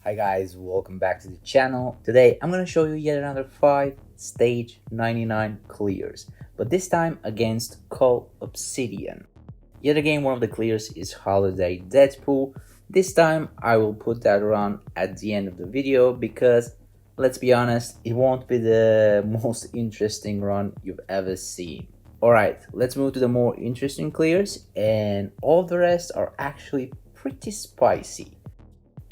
Hi guys, welcome back to the channel. Today I'm going to show you yet another 5 stage 99 clears, but this time against Cull Obsidian. Yet again, one of the clears is Holiday Deadpool. This time I will put that run at the end of the video because, let's be honest, it won't be the most interesting run you've ever seen. Alright, let's move to the more interesting clears, and all the rest are actually pretty spicy.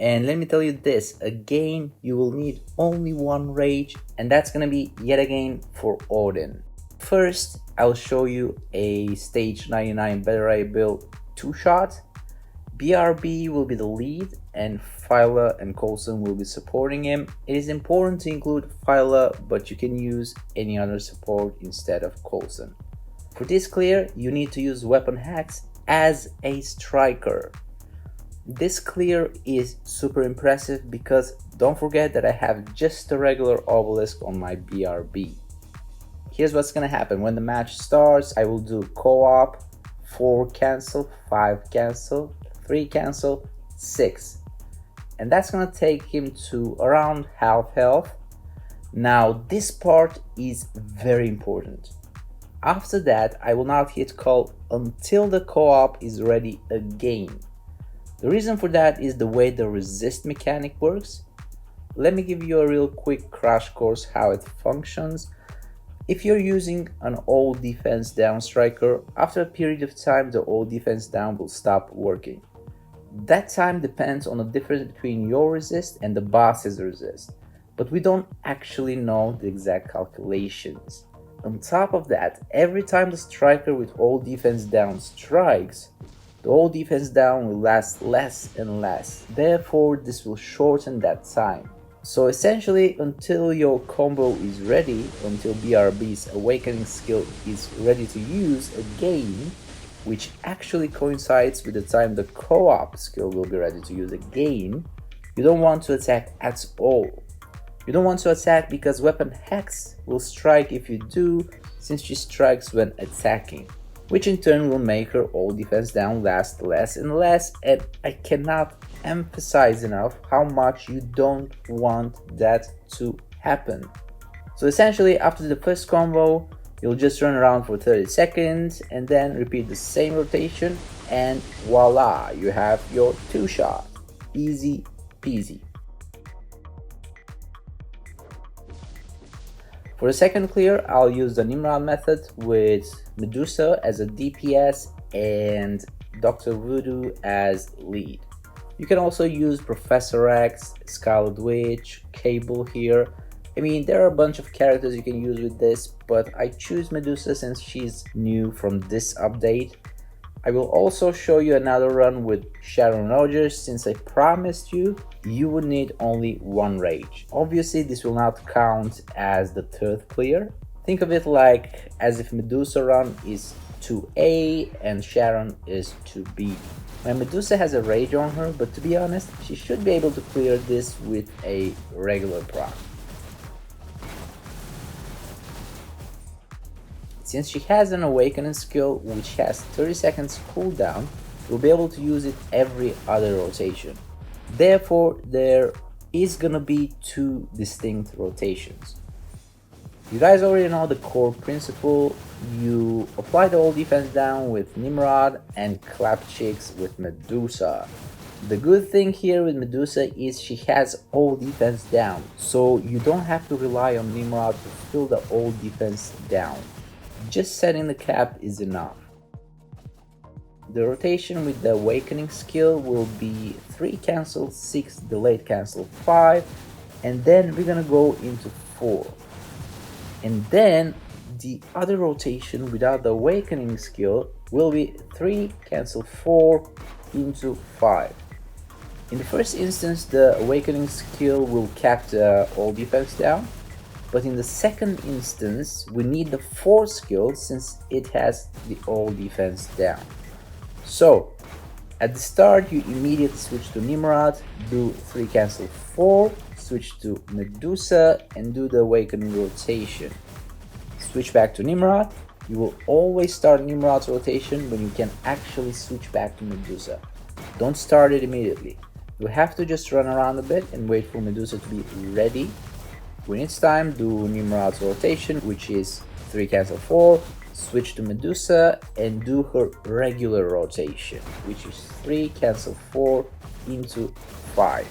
And let me tell you this, again, you will need only one rage, and that's gonna be yet again for Odin. First, I'll show you a stage 99 Battery build 2-shot. BRB will be the lead, and Phyla and Coulson will be supporting him. It is important to include Phyla, but you can use any other support instead of Coulson. For this clear, you need to use weapon hacks as a striker. This clear is super impressive because don't forget that I have just a regular obelisk on my BRB. Here's what's gonna happen. When the match starts, I will do co-op, 4 cancel, 5 cancel, 3 cancel, 6. And that's gonna take him to around half health. Now this part is very important. After that, I will not hit Cull until the co-op is ready again. The reason for that is the way the resist mechanic works. Let me give you a real quick crash course how it functions. If you're using an all defense down striker, after a period of time the all defense down will stop working. That time depends on the difference between your resist and the boss's resist, but we don't actually know the exact calculations. On top of that, every time the striker with all defense down strikes, the all defense down will last less and less, therefore this will shorten that time. So essentially, until your combo is ready, until BRB's awakening skill is ready to use again, which actually coincides with the time the co-op skill will be ready to use again, you don't want to attack at all. You don't want to attack because weapon hacks will strike if you do, since she strikes when attacking, which in turn will make her all defense down last less and less, and I cannot emphasize enough how much you don't want that to happen. So essentially, after the first combo, you'll just run around for 30 seconds and then repeat the same rotation, and voila, you have your 2-shot. Easy peasy. For the second clear, I'll use the Nimrod method with Medusa as a DPS and Dr. Voodoo as lead. You can also use Professor X, Scarlet Witch, Cable here. I mean, there are a bunch of characters you can use with this, but I choose Medusa since she's new from this update. I will also show you another run with Sharon Rogers since I promised you would need only one rage. Obviously this will not count as the third clear. Think of it like as if Medusa run is 2A and Sharon is 2B. My Medusa has a rage on her, but to be honest, she should be able to clear this with a regular proc. Since she has an awakening skill which has 30 seconds cooldown, you'll be able to use it every other rotation. Therefore, there is gonna be 2 distinct rotations. You guys already know the core principle. You apply the all defense down with Nimrod and clap chicks with Medusa. The good thing here with Medusa is she has all defense down, so you don't have to rely on Nimrod to fill the all defense down. Just setting the cap is enough. The rotation with the awakening skill will be 3 cancel, 6 delayed cancel, 5, and then we're gonna go into 4. And then the other rotation without the awakening skill will be 3 cancel 4 into 5. In the first instance, the awakening skill will cap the all defense down, but in the second instance we need the 4th skill since it has the all defense down. So at the start you immediately switch to Nimrod, do 3 cancel 4, switch to Medusa and do the awakening rotation. Switch back to Nimrod. You will always start Nimrod's rotation when you can actually switch back to Medusa. Don't start it immediately. You have to just run around a bit and wait for Medusa to be ready. When it's time, do Nimrod's rotation, which is 3 cancel 4, switch to Medusa and do her regular rotation, which is 3 cancel 4 into 5.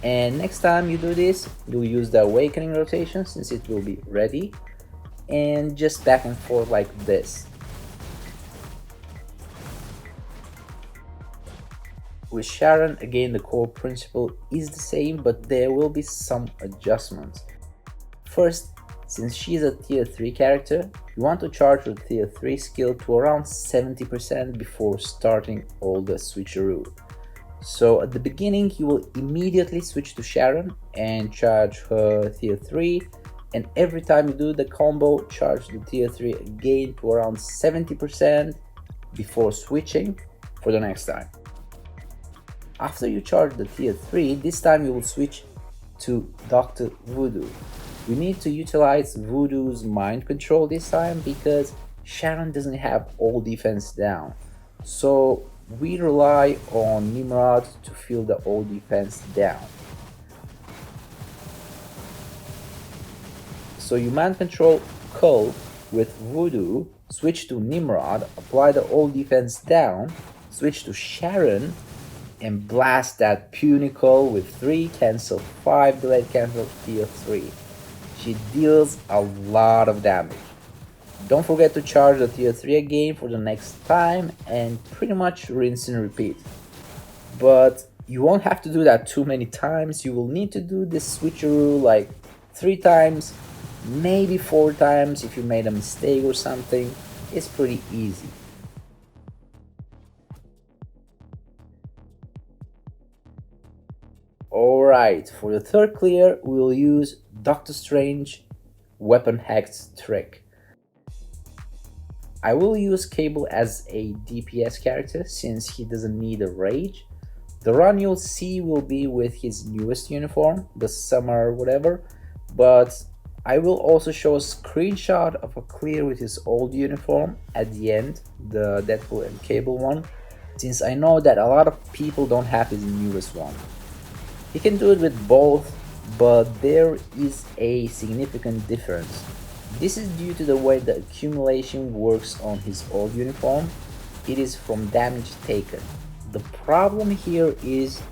And next time you do this, you'll use the awakening rotation since it will be ready, and just back and forth like this. With Sharon, again, the core principle is the same, but there will be some adjustments. First, since she's a tier 3 character, you want to charge her tier 3 skill to around 70% before starting all the switcheroo. So at the beginning, you will immediately switch to Sharon and charge her tier 3, and every time you do the combo, charge the tier 3 again to around 70% before switching for the next time. After you charge the tier 3, this time you will switch to Dr. Voodoo. We need to utilize Voodoo's mind control this time because Sharon doesn't have all defense down. So we rely on Nimrod to fill the all defense down. So you mind control Cull with Voodoo, switch to Nimrod, apply the all defense down, switch to Sharon, and blast that puny Cull with 3 cancel 5 delayed cancel tier 3. She deals a lot of damage. Don't forget to charge the tier 3 again for the next time and pretty much rinse and repeat. But you won't have to do that too many times. You will need to do this switcheroo like 3 times, maybe 4 times if you made a mistake or something. It's pretty easy. Alright, for the third clear, we will use Doctor Strange weapon hacks trick. I will use Cable as a DPS character since he doesn't need a rage. The run you'll see will be with his newest uniform, the summer whatever, but I will also show a screenshot of a clear with his old uniform at the end, the Deadpool and Cable one, since I know that a lot of people don't have his newest one. He can do it with both, but there is a significant difference. This is due to the way the accumulation works on his old uniform. It is from damage taken. The problem here is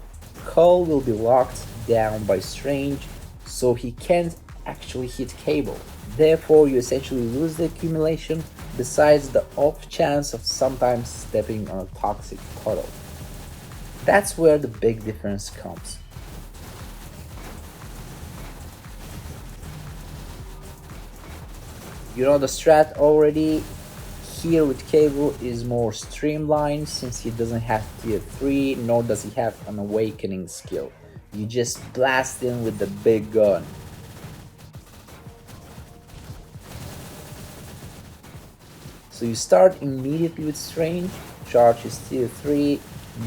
Cull will be locked down by Strange, so he can't actually hit Cable. Therefore, you essentially lose the accumulation, besides the off chance of sometimes stepping on a toxic puddle. That's where the big difference comes. You know the strat already. Here with Cable is more streamlined since he doesn't have tier 3 nor does he have an awakening skill. You just blast him with the big gun. So you start immediately with Strange, charge his tier 3,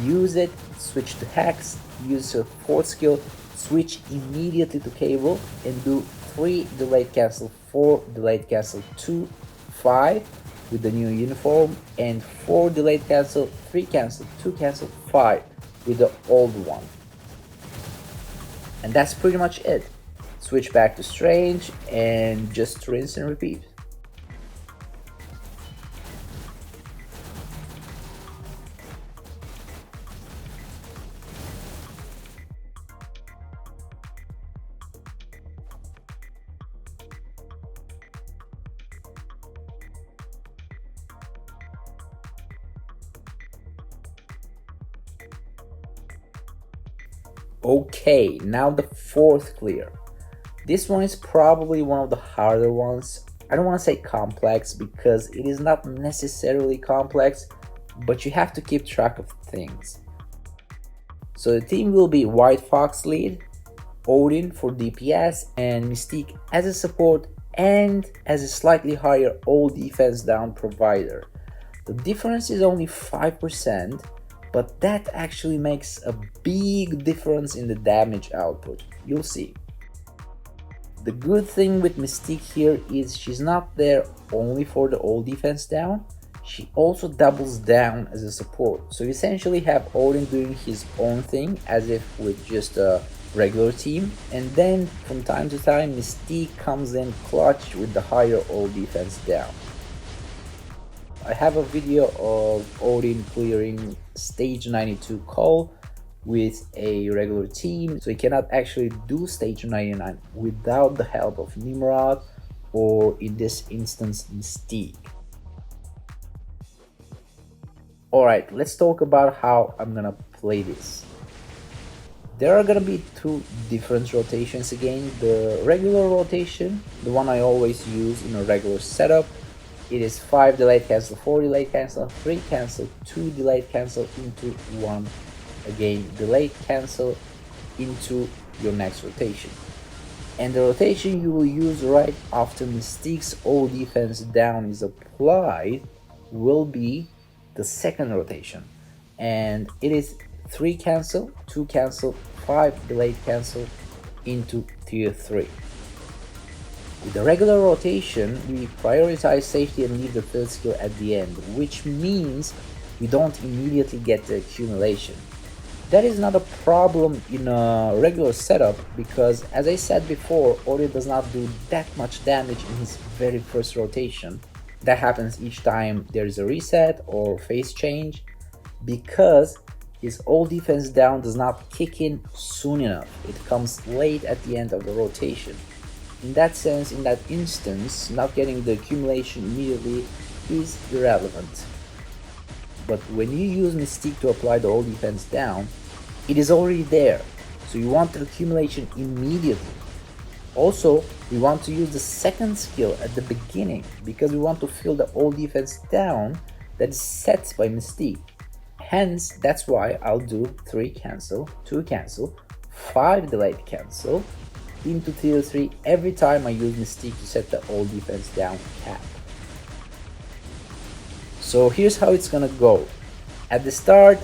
use it, switch to Hex, use your 4th skill, switch immediately to Cable and do 3 delayed cancel 4 delayed cancel 2 5 with the new uniform and 4 delayed cancel 3 cancel 2 cancel 5 with the old one. And that's pretty much it. Switch back to Strange and just rinse and repeat. Okay, now the 4th clear. This one is probably one of the harder ones. I don't want to say complex because it is not necessarily complex, but you have to keep track of things. So the team will be White Fox lead, Odin for DPS, and Mystique as a support and as a slightly higher all defense down provider. The difference is only 5%, but that actually makes a big difference in the damage output. You'll see. The good thing with Mystique here is she's not there only for the all defense down. she also doubles down as a support. So you essentially have Odin doing his own thing as if with just a regular team, and then from time to time Mystique comes in clutch with the higher all defense down. I have a video of Odin clearing stage 92 Cull with a regular team, so he cannot actually do stage 99 without the help of Nimrod, or in this instance Mystique. Alright, let's talk about how I'm gonna play this. There are gonna be two different rotations again. The regular rotation, the one I always use in a regular setup, it is 5 delayed cancel, 4 delayed cancel, 3 cancel, 2 delayed cancel into 1 again delayed cancel into your next rotation. And the rotation you will use right after Mystique's all defense down is applied will be the second rotation, and it is 3 cancel, 2 cancel, 5 delayed cancel into tier 3. With the regular rotation, we prioritize safety and leave the third skill at the end, which means we don't immediately get the accumulation. That is not a problem in a regular setup because, as I said before, Odin does not do that much damage in his very first rotation. That happens each time there is a reset or phase change because his all defense down does not kick in soon enough. It comes late at the end of the rotation. In that sense, in that instance, not getting the accumulation immediately is irrelevant. But when you use Mystique to apply the all defense down, it is already there, so you want the accumulation immediately. Also, we want to use the second skill at the beginning because we want to fill the all defense down that is set by Mystique. Hence, that's why I'll do 3 cancel, 2 cancel, 5 delayed cancel into tier 3 every time I use Mystique to set the all defense down cap. So here's how it's gonna go. At the start,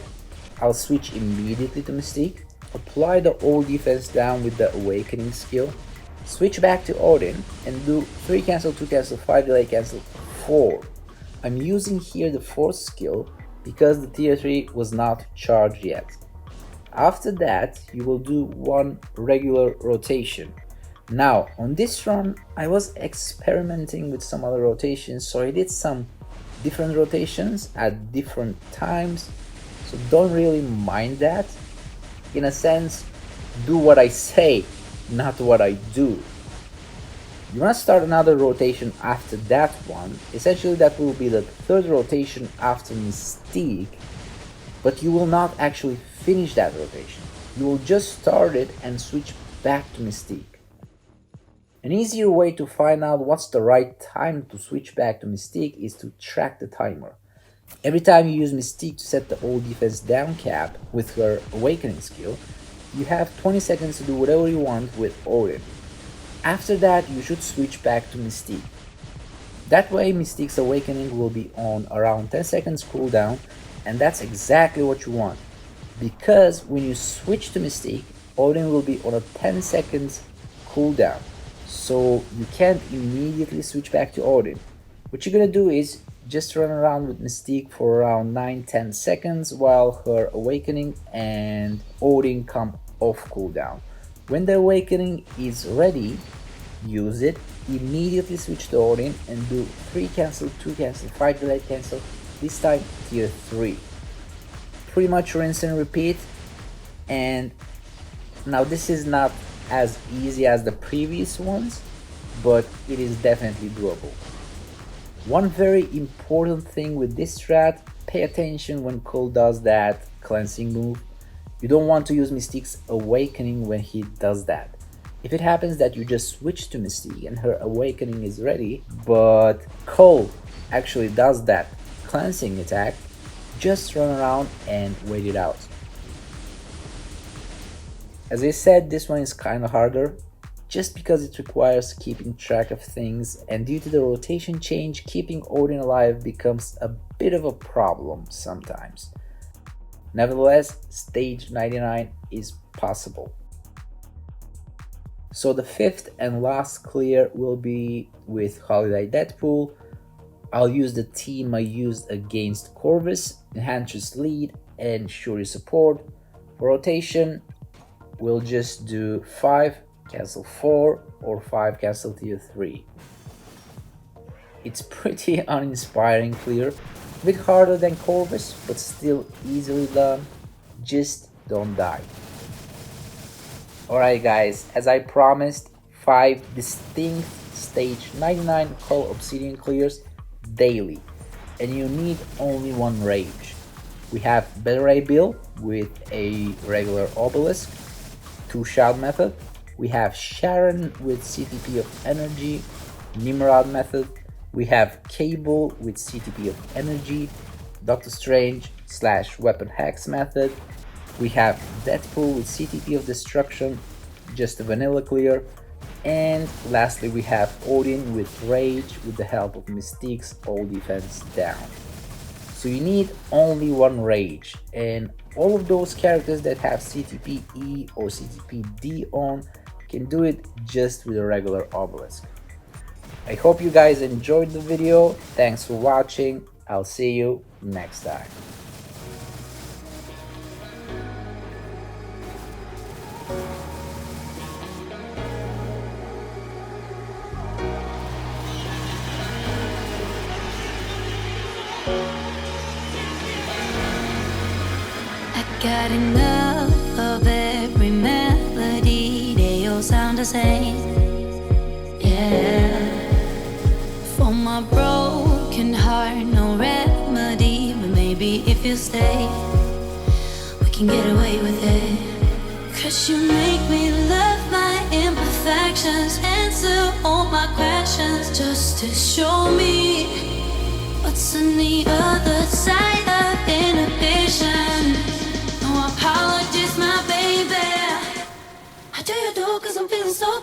I'll switch immediately to Mystique, apply the all defense down with the awakening skill, switch back to Odin and do 3 cancel, 2 cancel, 5 delay cancel, 4. I'm using here the 4th skill because the tier 3 was not charged yet. After that, you will do 1 regular rotation. Now, on this run, I was experimenting with some other rotations, so I did some different rotations at different times, so don't really mind that. In a sense, do what I say, not what I do. You want to start another rotation after that one. Essentially that will be the 3rd rotation after Mystique, but you will not actually finish that rotation. You will just start it and switch back to Mystique. An easier way to find out what's the right time to switch back to Mystique is to track the timer. Every time you use Mystique to set the all defense down cap with her awakening skill, you have 20 seconds to do whatever you want with Odin. After that, you should switch back to Mystique. That way, Mystique's awakening will be on around 10 seconds cooldown, and that's exactly what you want. Because when you switch to Mystique, Odin will be on a 10 seconds cooldown, so you can't immediately switch back to Odin. What you're gonna do is just run around with Mystique for around 9-10 seconds while her awakening and Odin come off cooldown. When the awakening is ready, use it, immediately switch to Odin and do 3 cancel, 2 cancel, 5 delayed cancel, this time tier 3. Pretty much rinse and repeat. And now this is not as easy as the previous ones, but it is definitely doable. One very important thing with this strat, pay attention when Cull does that cleansing move. You don't want to use Mystique's awakening when he does that. If it happens that you just switch to Mystique and her awakening is ready, but Cull actually does that cleansing attack, just run around and wait it out. As I said, this one is kinda harder, just because it requires keeping track of things, and due to the rotation change, keeping Odin alive becomes a bit of a problem sometimes. Nevertheless, stage 99 is possible. So the 5th and last clear will be with Holiday Deadpool. I'll use the team I used against Corvus, enhances lead and Shuri support. For rotation, we'll just do 5, cancel 4, or 5, cancel tier 3. It's pretty uninspiring clear, a bit harder than Corvus, but still easily done. Just don't die. Alright guys, as I promised, 5 distinct stage 99 Cull Obsidian clears daily, and you need only one rage. We have Betaray build with a regular obelisk, 2 Shroud method. We have Sharon with CTP of energy, Nimrod method. We have Cable with CTP of energy, Doctor Strange / weapon hacks method. We have Deadpool with CTP of destruction, just a vanilla clear. And lastly we have Odin with rage with the help of Mystique's all defense down. So you need only one rage, and all of those characters that have CTP E or CTP D on can do it just with a regular obelisk. I hope you guys enjoyed the video. Thanks for watching. I'll see you next time. Got enough of every melody, they all sound the same. Yeah. For my broken heart, no remedy, but maybe if you stay, we can get away with it. Cause you make me love my imperfections, answer all my questions, just to show me what's on the other side of inhibition. No apologies, my baby. How do you do? Cause I'm feeling so